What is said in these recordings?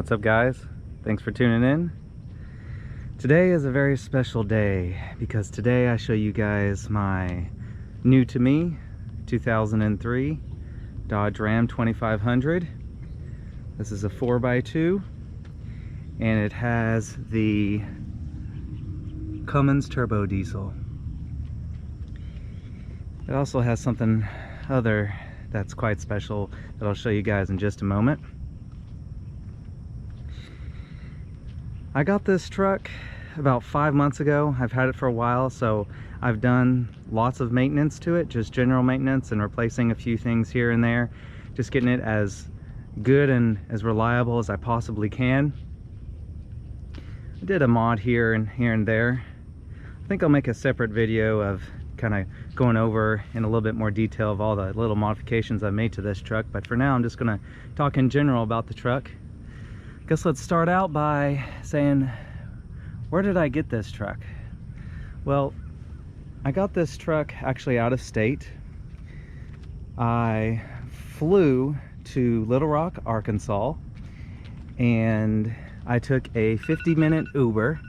What's up, guys? Thanks for tuning in. Today is a very special day because today I show you guys my new to me 2003 Dodge Ram 2500. This is a 4x2 and it has the Cummins turbo diesel. It also has something other that's quite special that I'll show you guys in just a moment. I got this truck about 5 months ago. I've had it for a while, so I've done lots of maintenance to it, just general maintenance and replacing a few things here and there, just getting it as good and as reliable as I possibly can. I did a mod here and there. I think I'll make a separate video of kind of going over in a little bit more detail of all the little modifications I made to this truck, but for now I'm just going to talk in general about the truck. Guess let's start out by saying, where did I get this truck? Well, I got this truck actually out of state. I flew to Little Rock, Arkansas, and I took a 50-minute Uber.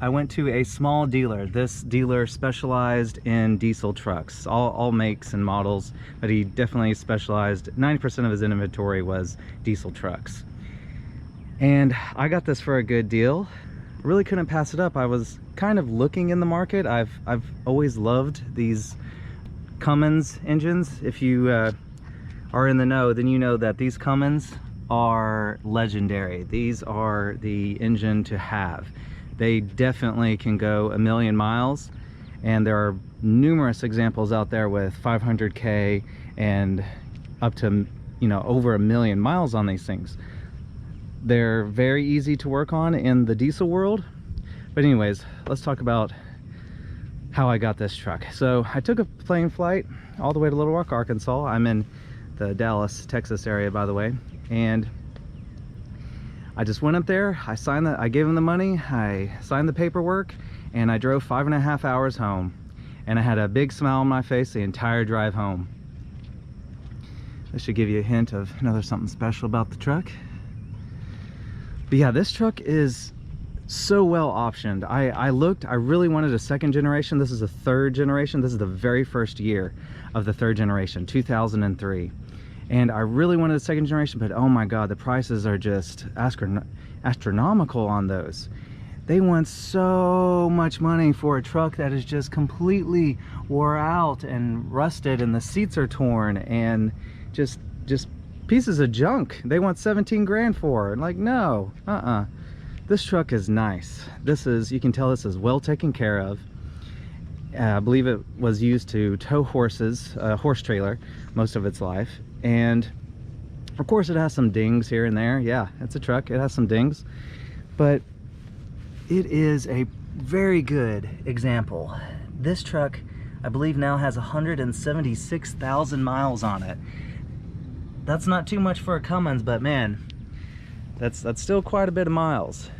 I went to a small dealer. This dealer specialized in diesel trucks, all makes and models, but he definitely specialized. 90% of his inventory was diesel trucks. And I got this for a good deal. I really couldn't pass it up. I was kind of looking in the market. I've always loved these Cummins engines. If you are in the know, then you know that these Cummins are legendary. These are the engine to have. They definitely can go a million miles, and there are numerous examples out there with 500K and up to, you know, over a million miles on these things. They're very easy to work on in the diesel world. But anyways, let's talk about how I got this truck. So I took a plane flight all the way to Little Rock, Arkansas. I'm in the Dallas, Texas area, by the way. And I just went up there, I gave him the money, I signed the paperwork, and I drove 5.5 hours home. And I had a big smile on my face the entire drive home. This should give you a hint of, you know, there's something special about the truck. But yeah, this truck is so well optioned. I looked, I really wanted a second generation. This is a third generation. This is the very first year of the third generation, 2003. And I really wanted a second generation, but oh my God, the prices are just astronomical on those. They want so much money for a truck that is just completely wore out and rusted, and the seats are torn and just pieces of junk. They want 17 grand for it. Like, no, this truck is nice. This is, you can tell this is well taken care of. I believe it was used to tow horses, a horse trailer, most of its life. And of course it has some dings here and there. Yeah, it's a truck, it has some dings, but it is a very good example. This truck, I believe, now has 176,000 miles on it. That's not too much for a Cummins, but man, that's still quite a bit of miles.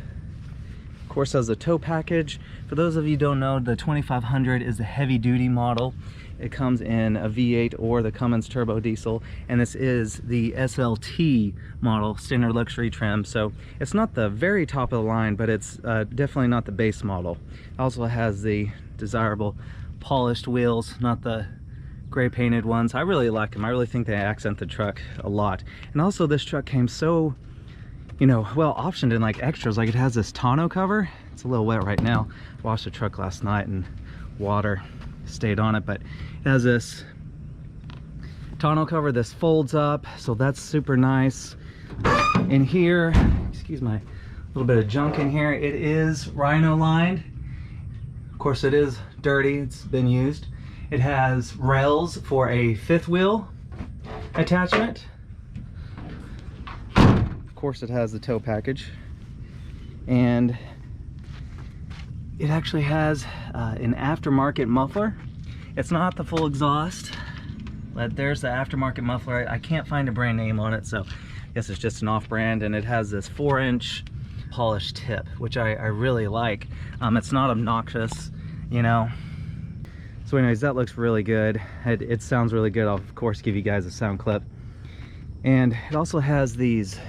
Of course, has a tow package. For those of you who don't know, the 2500 is the heavy duty model. It comes in a V8 or the Cummins turbo diesel, and this is the SLT model, standard luxury trim. So it's not the very top of the line, but it's definitely not the base model. It also has the desirable polished wheels, not the gray painted ones. I really like them. I really think they accent the truck a lot. And also this truck came so, you know, well optioned in like extras. Like it has this tonneau cover. It's a little wet right now. Washed the truck last night and water stayed on it, but it has this tonneau cover. This folds up, so that's super nice. In here, excuse my little bit of junk in here, it is rhino lined. Of course it is dirty, it's been used. It has rails for a fifth wheel attachment. Of course it has the tow package, and it actually has an aftermarket muffler. It's not the full exhaust, but there's the aftermarket muffler. I can't find a brand name on it, so I guess it's just an off-brand, and it has this 4-inch polished tip, which I really like. It's not obnoxious, you know. So anyways, that looks really good. It sounds really good. I'll of course give you guys a sound clip. And it also has these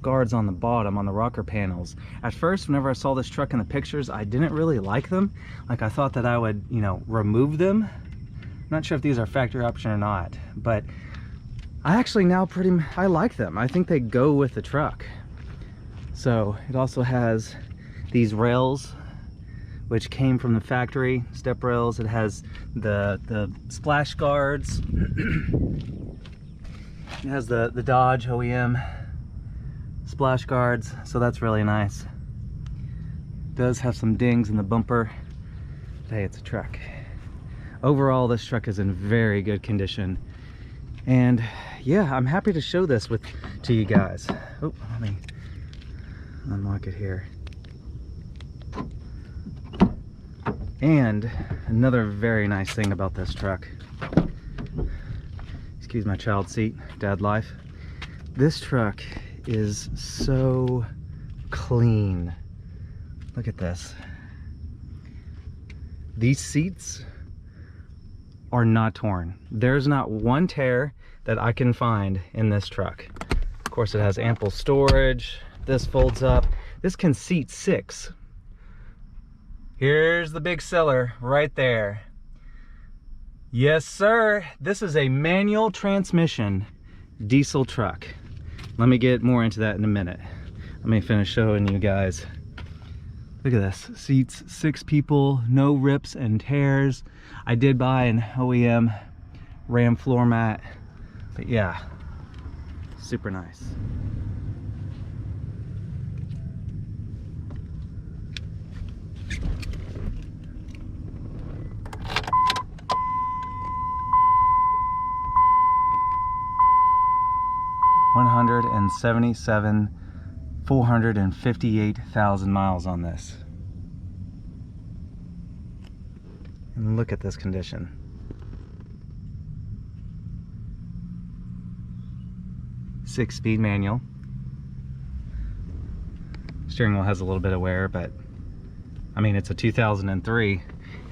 guards on the bottom on the rocker panels. At first, whenever I saw this truck in the pictures, I didn't really like them. Like, I thought that I would, you know, remove them. I'm not sure if these are factory option or not, but I actually now I like them. I think they go with the truck. So it also has these rails which came from the factory, step rails. It has the splash guards. It has the Dodge OEM splash guards, so that's really nice. It does have some dings in the bumper. But hey, it's a truck. Overall, this truck is in very good condition. And yeah, I'm happy to show this to you guys. Oh, let me unlock it here. And another very nice thing about this truck, excuse my child seat, dad life, this truck is so clean. Look at this. These seats are not torn. There's not one tear that I can find in this truck. Of course, it has ample storage. This folds up. This can seat 6. Here's the big seller right there. Yes, sir. This is a manual transmission diesel truck. Let me get more into that in a minute. Let me finish showing you guys. Look at this. Seats 6 people, no rips and tears. I did buy an OEM Ram floor mat, but yeah, super nice. $177,458,000 miles on this. And look at this condition. Six-speed manual. Steering wheel has a little bit of wear, but I mean, it's a 2003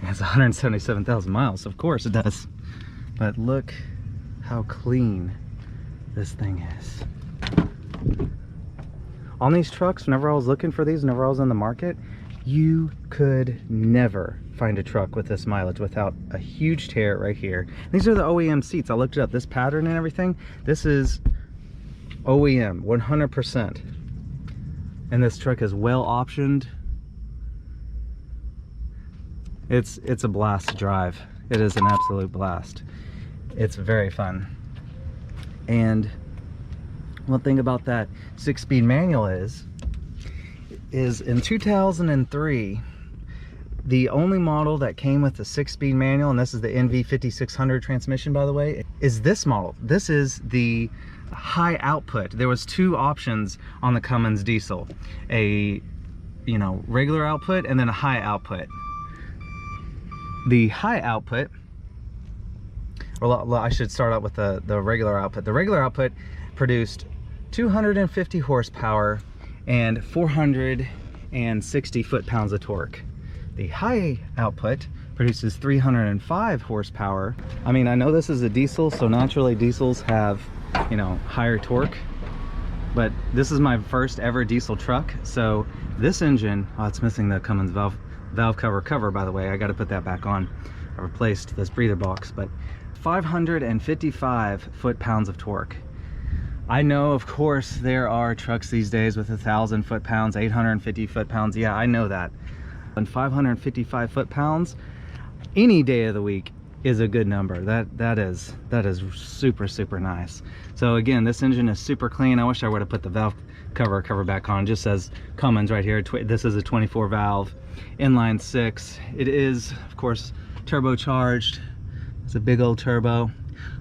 and it's 177,000 miles, so of course it does. But look how clean this thing is. On these trucks, whenever I was looking for these, whenever I was on the market, you could never find a truck with this mileage without a huge tear right here. These are the OEM seats. I looked it up. This pattern and everything, this is OEM 100%. And this truck is well optioned. It's a blast to drive. It is an absolute blast. It's very fun. And one thing about that 6-speed manual is in 2003, the only model that came with the 6-speed manual, and this is the NV5600 transmission, by the way, is this model. This is the high output. There was 2 options on the Cummins diesel, a regular output and then a high output. The high output, or I should start out with the regular output. The regular output produced 250 horsepower and 460 foot-pounds of torque. The high output produces 305 horsepower. I mean, I know this is a diesel, so naturally diesels have, higher torque, but this is my first ever diesel truck, so this engine, oh, it's missing the Cummins valve cover, by the way. I got to put that back on. I replaced this breather box, but 555 foot-pounds of torque. I know, of course, there are trucks these days with 1,000 foot-pounds, 850 foot-pounds. Yeah, I know that. And 555 foot-pounds, any day of the week is a good number. That is super, super nice. So again, this engine is super clean. I wish I would have put the valve cover back on. It just says Cummins right here. This is a 24 valve inline 6. It is, of course, turbocharged. It's a big old turbo.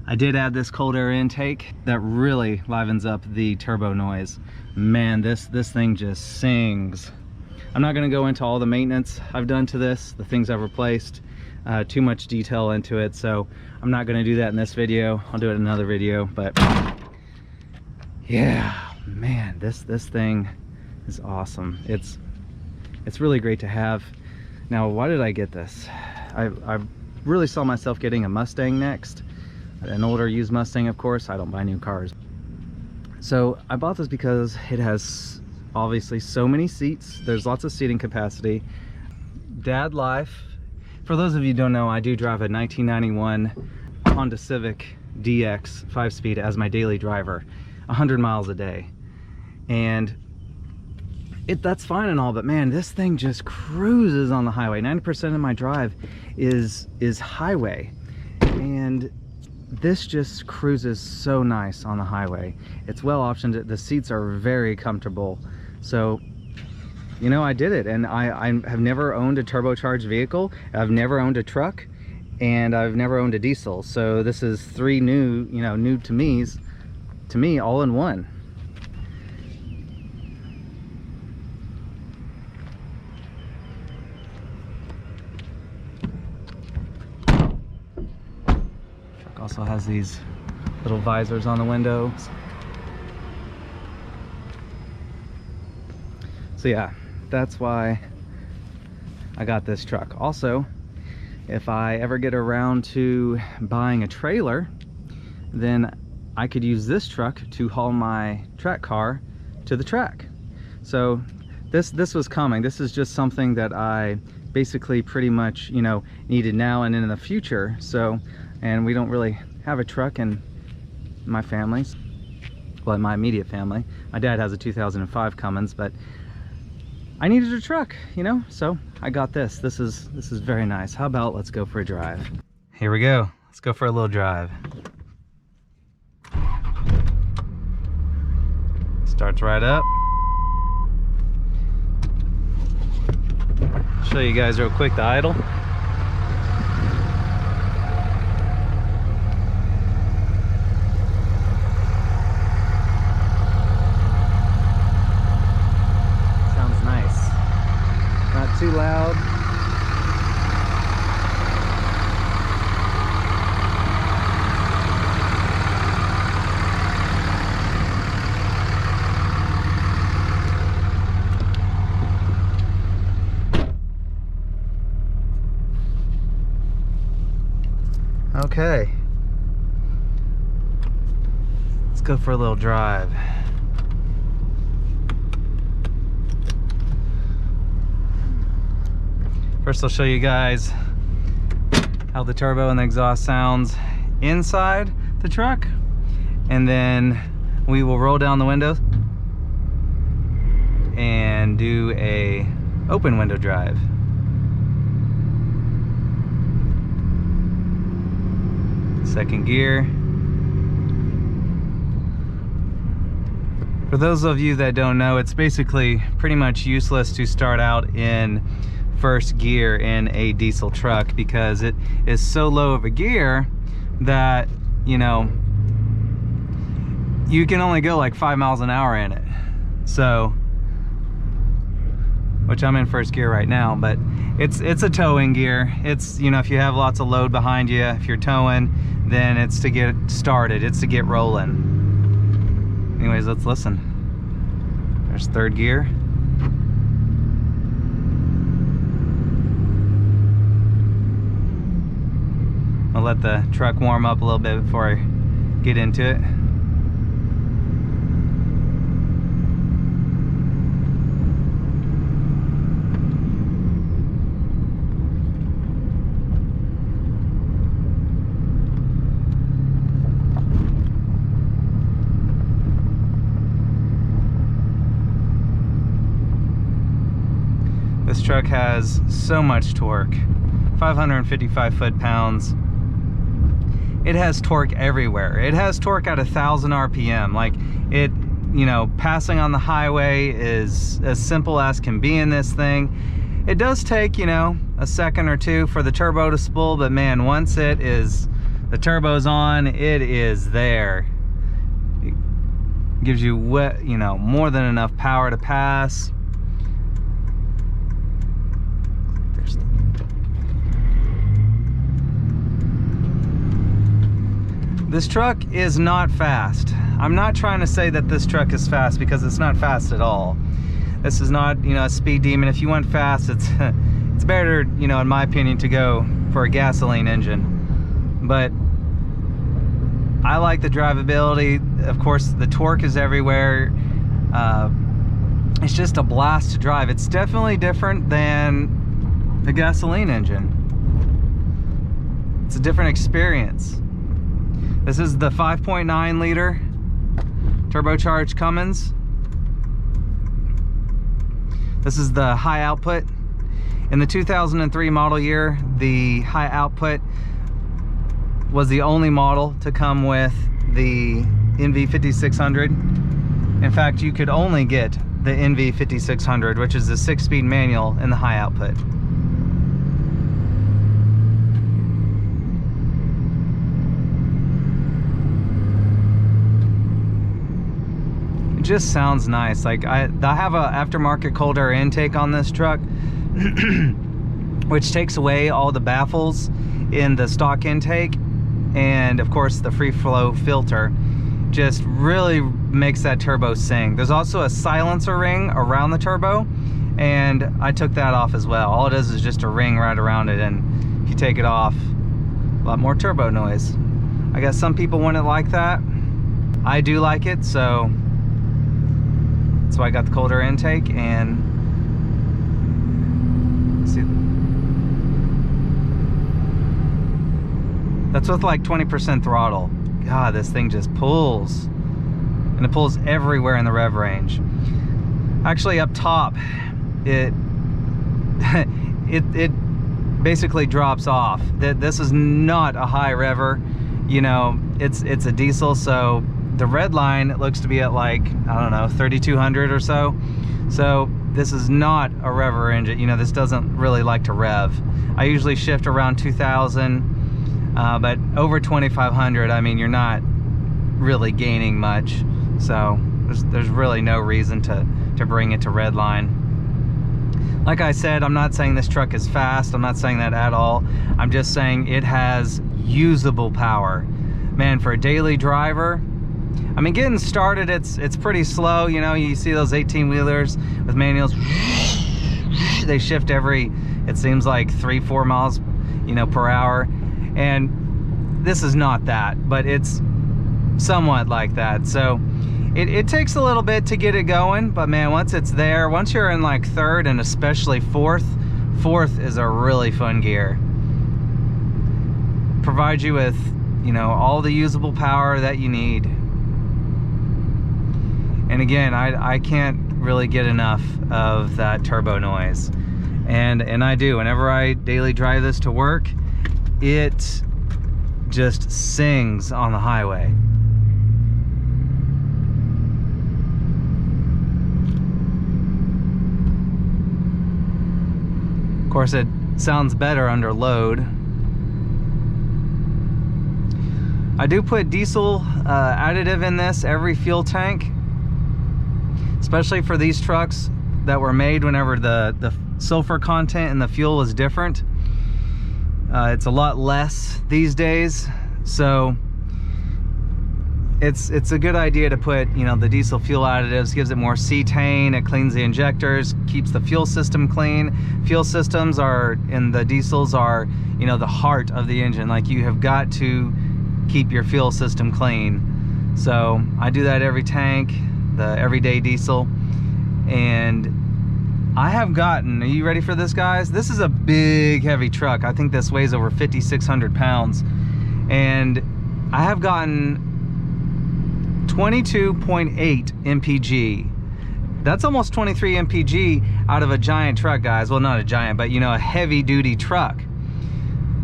I did add this cold air intake that really livens up the turbo noise. Man, this thing just sings. I'm not going to go into all the maintenance I've done to this, the things I've replaced, too much detail into it, so I'm not going to do that in this video. I'll do it in another video. But yeah, man, this thing is awesome. It's really great to have. Now, why did I get this? I really saw myself getting a Mustang next, an older used Mustang. Of course, I don't buy new cars, So I bought this because it has obviously so many seats. There's lots of seating capacity. Dad life. For those of you who don't know, I do drive a 1991 Honda Civic DX 5-speed as my daily driver, 100 miles a day. And that's fine and all, but man, this thing just cruises on the highway. 90% of my drive is highway, and this just cruises so nice on the highway. It's well optioned. The seats are very comfortable. So, you know, I did it, and I have never owned a turbocharged vehicle. I've never owned a truck, and I've never owned a diesel. So this is 3 new, you know, new to me all in one. Truck also has these little visors on the windows. So yeah, that's why I got this truck. Also, if I ever get around to buying a trailer, then I could use this truck to haul my track car to the track. So this was coming. This is just something that I basically pretty much, you know, needed now and in the future. So, and we don't really have a truck in my family, well, in my immediate family. My dad has a 2005 Cummins, but I needed a truck, you know, so I got this. This is very nice. How about let's go for a drive? Here we go. Let's go for a little drive. Starts right up. Show you guys real quick the idle. Too loud. Okay. Let's go for a little drive. First, I'll show you guys how the turbo and the exhaust sounds inside the truck, and then we will roll down the windows and do a open window drive. Second gear. For those of you that don't know, it's basically pretty much useless to start out in first gear in a diesel truck because it is so low of a gear that, you know, you can only go like 5 miles an hour in it. So, which I'm in first gear right now, but it's a towing gear. It's, you know, if you have lots of load behind you, if you're towing, then it's to get started, it's to get rolling. Anyways, let's listen. There's third gear. I'll let the truck warm up a little bit before I get into it. This truck has so much torque, 555 foot-pounds. It has torque everywhere. It has torque at 1,000 RPM. Like, it, you know, passing on the highway is as simple as can be in this thing. It does take, you know, a second or two for the turbo to spool, but man, once it is, the turbo's on, it is there. It gives you, you know, more than enough power to pass. This truck is not fast. I'm not trying to say that this truck is fast because it's not fast at all. This is not, you know, a speed demon. If you want fast, it's better, you know, in my opinion, to go for a gasoline engine. But I like the drivability. Of course, the torque is everywhere. It's just a blast to drive. It's definitely different than a gasoline engine. It's a different experience. This is the 5.9 liter turbocharged Cummins. This is the high output. In the 2003 model year, the high output was the only model to come with the NV5600. In fact, you could only get the NV5600, which is a 6-speed manual in the high output. It just sounds nice. Like I have a aftermarket cold air intake on this truck, which takes away all the baffles in the stock intake, and of course the free flow filter just really makes that turbo sing. There's also a silencer ring around the turbo, and I took that off as well. All it is just a ring right around it, and if you take it off, a lot more turbo noise. I guess some people want it like that. I do like it, so that's why I got the cold air intake. And see, that's with like 20% throttle. God, this thing just pulls, and it pulls everywhere in the rev range. Actually, up top, it basically drops off. This is not a high rever, you know. It's a diesel, so the red line looks to be at like, I don't know, 3,200 or so. So this is not a rever engine. You know, this doesn't really like to rev. I usually shift around 2,000. But over 2,500, I mean, you're not really gaining much, so there's really no reason to bring it to redline. Like I said, I'm not saying this truck is fast. I'm not saying that at all. I'm just saying it has usable power. Man, for a daily driver, I mean, getting started, it's pretty slow. You know, you see those 18-wheelers with manuals, they shift every, it seems like 3-4 miles, you know, per hour. And this is not that, but it's somewhat like that. So it takes a little bit to get it going, but man, once it's there, once you're in like third and especially fourth is a really fun gear. Provides you with, you know, all the usable power that you need. And again, I can't really get enough of that turbo noise. And I do. Whenever I daily drive this to work, it just sings on the highway. Of course, it sounds better under load. I do put diesel additive in this every fuel tank, especially for these trucks that were made whenever the sulfur content in the fuel was different. It's a lot less these days, so it's a good idea to put, you know, the diesel fuel additives. Gives it more cetane, it cleans the injectors, keeps the fuel system clean. Fuel systems are, in the diesels, are, you know, the heart of the engine. Like, you have got to keep your fuel system clean. So I do that every tank, the everyday diesel. And I have gotten, are you ready for this, guys? This is a big, heavy truck. I think this weighs over 5,600 pounds. And I have gotten 22.8 mpg. That's almost 23 mpg out of a giant truck, guys. Well, not a giant, but, you know, a heavy duty truck.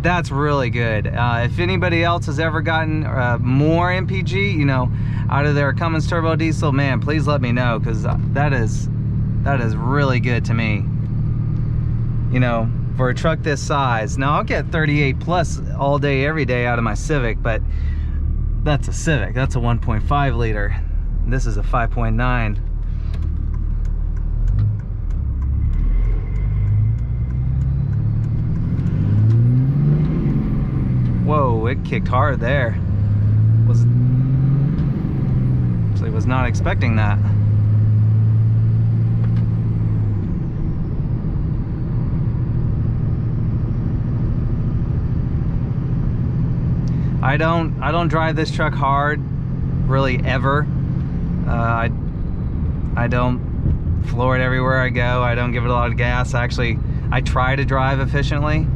That's really good. If anybody else has ever gotten more mpg, you know, out of their Cummins turbo diesel, man, please let me know, because that is really good to me. You know, for a truck this size. Now, I'll get 38 plus all day, every day out of my Civic, but that's a Civic. That's a 1.5 liter. This is a 5.9. Whoa, it kicked hard there. Actually was not expecting that. I don't drive this truck hard, really, ever. I don't floor it everywhere I go. I don't give it a lot of gas. Actually, I try to drive efficiently.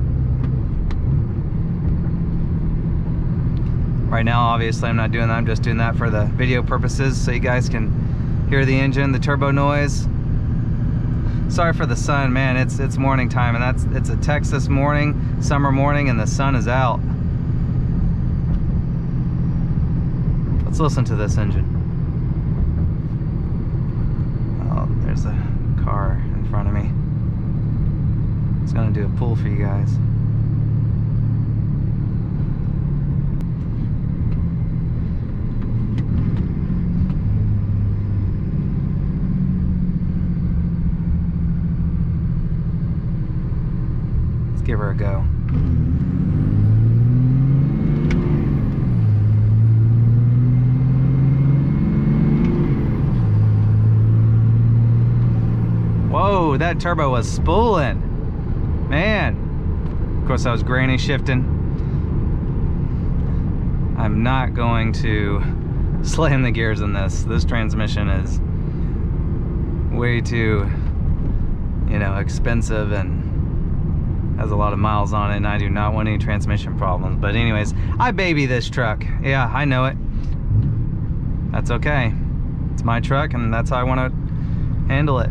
Right now, obviously, I'm not doing that. I'm just doing that for the video purposes, so you guys can hear the engine, the turbo noise. Sorry for the sun, man. It's morning time, and it's a Texas morning, summer morning, and the sun is out. Let's listen to this engine. Oh, there's a car in front of me. It's gonna do a pull for you guys. Give her a go. Whoa, that turbo was spooling. Man. Of course, I was granny shifting. I'm not going to slam the gears in this. This transmission is way too, you know, expensive and has a lot of miles on it, and I do not want any transmission problems. But anyways, I baby this truck. Yeah, I know it. That's okay. It's my truck, and that's how I want to handle it.